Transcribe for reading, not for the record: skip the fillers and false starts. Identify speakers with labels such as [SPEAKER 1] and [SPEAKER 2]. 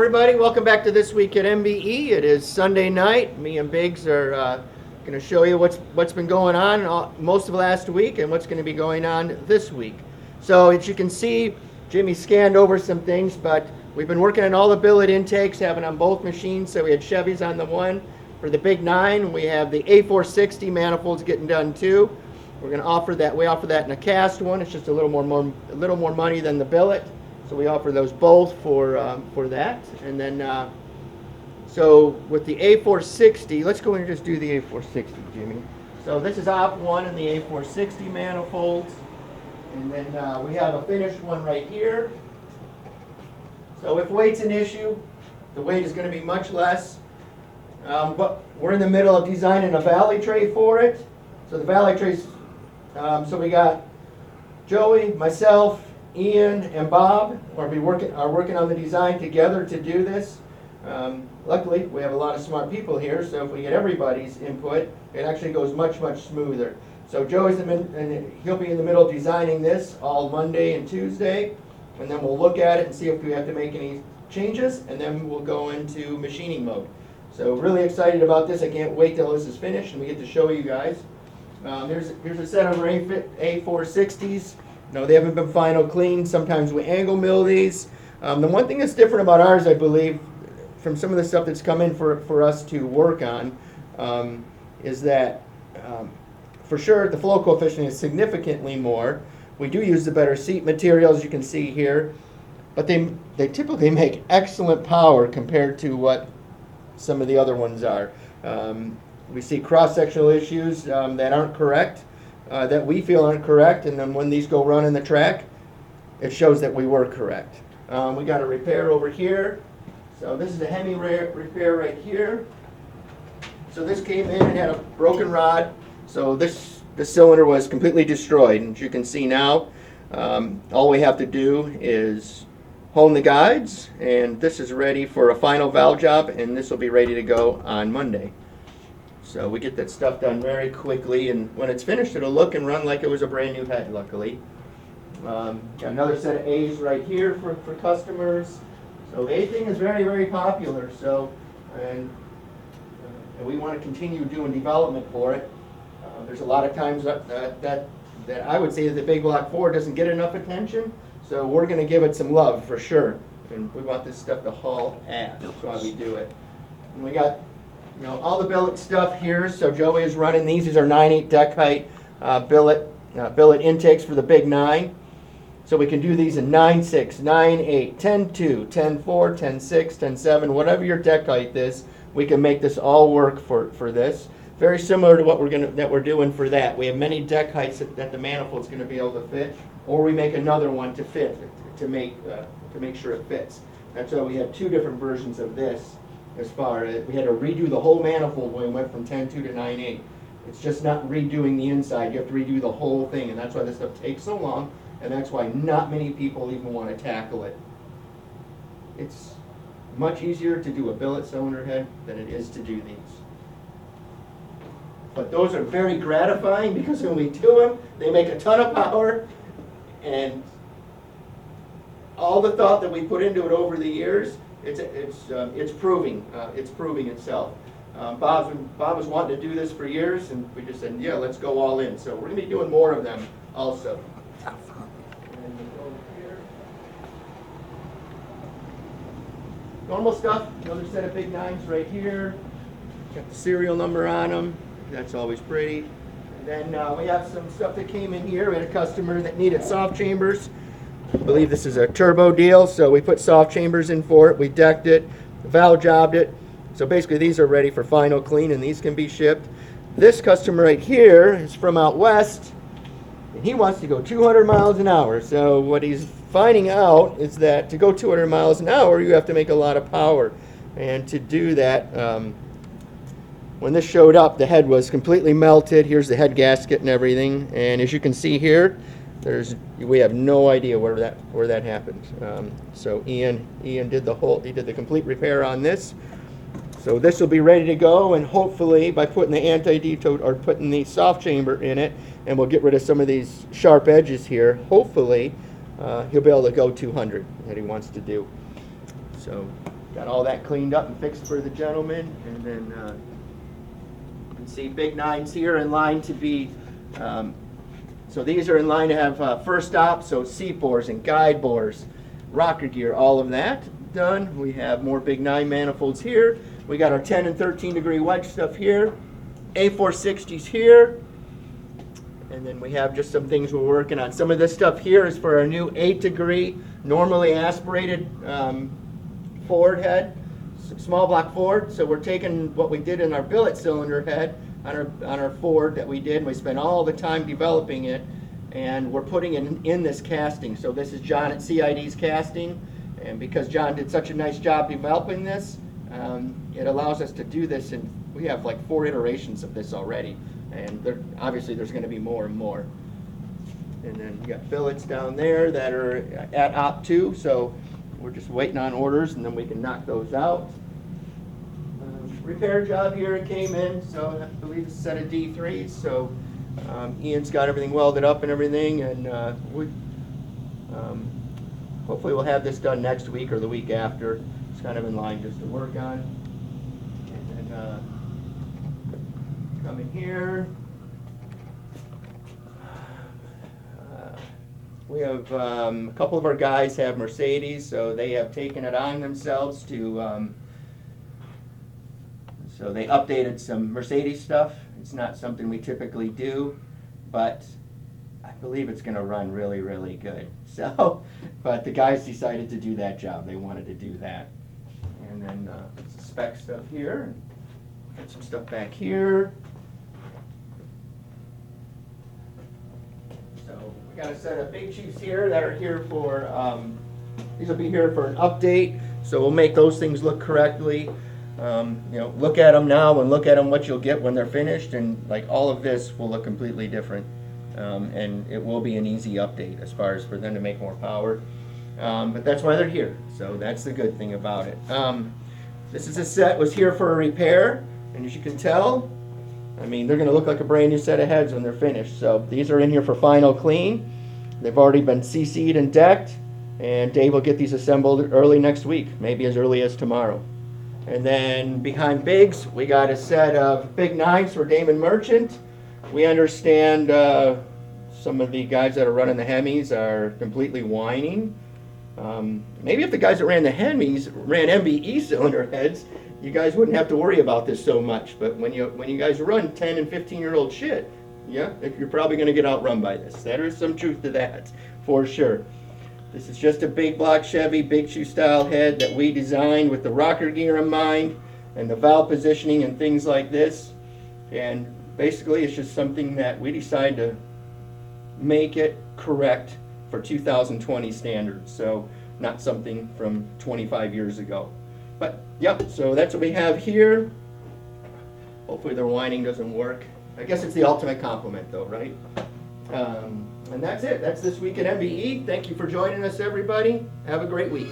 [SPEAKER 1] everybody. Welcome back to This Week at MBE. It is Sunday night. Me and Biggs are going to show you what's been going on most of last week and what's going to be going on this week. So as you can see, Jimmy scanned over some things, but we've been working on all the billet intakes, having on both machines. So we had Chevys on the one for the big 9. We have the A460 manifolds getting done too. We're going to offer that. We offer that in a cast one. It's just a little more money than the billet. So we offer those both for that. And then, so with the A460, let's go in and just do the A460, Jimmy. So this is op 1 in the A460 manifolds. And then we have a finished one right here. So if weight's an issue, the weight is going to be much less. But we're in the middle of designing a valley tray for it. So the valley trays, so we got Joey, myself, Ian and Bob are working on the design together to do this. Luckily, we have a lot of smart people here, so if we get everybody's input, it actually goes much smoother. So Joey's he'll be in the middle designing this all Monday and Tuesday, and then we'll look at it and see if we have to make any changes, and then we'll go into machining mode. So really excited about this. I can't wait till this is finished and we get to show you guys. Here's a set of Rainfit A460s. No, they haven't been final cleaned. Sometimes we angle mill these. The one thing that's different about ours, I believe, from some of the stuff that's come in for us to work on, is that for sure the flow coefficient is significantly more. We do use the better seat materials, you can see here, but they typically make excellent power compared to what some of the other ones are. We see cross-sectional issues that aren't correct. That we feel aren't correct, and then when these go run in the track, it shows that we were correct. We got a repair over here. So this is a Hemi Repair right here. So this came in and had a broken rod. So this cylinder was completely destroyed, and as you can see now, all we have to do is hone the guides, and this is ready for a final valve job, and this will be ready to go on Monday. So we get that stuff done very quickly, and when it's finished, it'll look and run like it was a brand new head, luckily. Got another set of A's right here for customers. So the A thing is very popular, so, and we want to continue doing development for it. There's a lot of times that I would say that the Big Block 4 doesn't get enough attention, so we're going to give it some love for sure. And we want this stuff to haul ass, that's why we do it. And we got all the billet stuff here. So Joey is running these. These are 9/8 deck height billet intakes for the big 9. So we can do these in 9/6, 9/8, 10/2, 10/4, 10/6, 10/7, whatever your deck height is. We can make this all work for this. Very similar to what we're doing for that. We have many deck heights that the manifold's going to be able to fit, or we make another one to fit to make sure it fits. That's why we have 2 different versions of this. As far as we had to redo the whole manifold when we went from 10/2 to 9/8. It's just not redoing the inside. You have to redo the whole thing, and that's why this stuff takes so long, and that's why not many people even want to tackle it. It's much easier to do a billet cylinder head than it is to do these. But those are very gratifying because when we do them, they make a ton of power, and all the thought that we put into it over the years, it's proving itself. Bob was wanting to do this for years, and we just said, yeah, let's go all in. So we're going to be doing more of them also. And over here. Normal stuff. Another set of big 9s right here. Got the serial number on them. That's always pretty. And then we have some stuff that came in here. We had a customer that needed soft chambers. I believe this is a turbo deal, so we put soft chambers in for it. We decked it, valve jobbed it. So basically these are ready for final clean, and these can be shipped. This customer right here is from out west, and he wants to go 200 miles an hour. So what he's finding out is that to go 200 miles an hour, you have to make a lot of power. And to do that, when this showed up, the head was completely melted. Here's the head gasket and everything. And as you can see here, we have no idea where that happened. So Ian did the complete repair on this. So this will be ready to go, and hopefully by putting the anti-detot or putting the soft chamber in it, and we'll get rid of some of these sharp edges here, hopefully he'll be able to go 200 that he wants to do. So got all that cleaned up and fixed for the gentleman. And then you can see big 9s here in line to be, so these are in line to have first op, so seat bores and guide bores, rocker gear, all of that done. We have more big 9 manifolds here. We got our 10 and 13 degree wedge stuff here, A460s here, and then we have just some things we're working on. Some of this stuff here is for our new 8 degree normally aspirated forward head, small block forward. So we're taking what we did in our billet cylinder head on our Ford that we did. We spent all the time developing it, and we're putting it in this casting. So this is John at CID's casting, and because John did such a nice job developing this, it allows us to do this, and we have like 4 iterations of this already, and obviously there's going to be more and more. And then we got billets down there that are at op 2, so we're just waiting on orders, and then we can knock those out. Repair job here, it came in, so I believe it's a set of D3s, so Ian's got everything welded up and everything, and hopefully we'll have this done next week or the week after. It's kind of in line just to work on. And then come in here. We have a couple of our guys have Mercedes, so they have taken it on themselves to so they updated some Mercedes stuff. It's not something we typically do, but I believe it's going to run really, really good. So, but the guys decided to do that job. They wanted to do that. And then some spec stuff here. Got some stuff back here. So we got a set of big chiefs here that are here for, these will be here for an update. So we'll make those things look correctly. You know, look at them now and look at them what you'll get when they're finished, and like all of this will look completely different, and it will be an easy update as far as for them to make more power, but that's why they're here, so that's the good thing about it. This is a set was here for a repair, and as you can tell, I mean, they're going to look like a brand new set of heads when they're finished. So these are in here for final clean. They've already been CC'd and decked, and Dave will get these assembled early next week, maybe as early as tomorrow. And then behind Biggs, we got a set of big 9s for Damon Merchant. We understand some of the guys that are running the Hemis are completely whining. Maybe if the guys that ran the Hemis ran MBE cylinder heads, you guys wouldn't have to worry about this so much. But when you guys run 10 and 15-year-old shit, yeah, you're probably going to get outrun by this. There is some truth to that, for sure. This is just a big block Chevy, big shoe style head that we designed with the rocker gear in mind and the valve positioning and things like this. And basically it's just something that we decided to make it correct for 2020 standards. So not something from 25 years ago. But yep, so that's what we have here. Hopefully their whining doesn't work. I guess it's the ultimate compliment though, right? And that's it. That's this week at MBE. Thank you for joining us, everybody. Have a great week.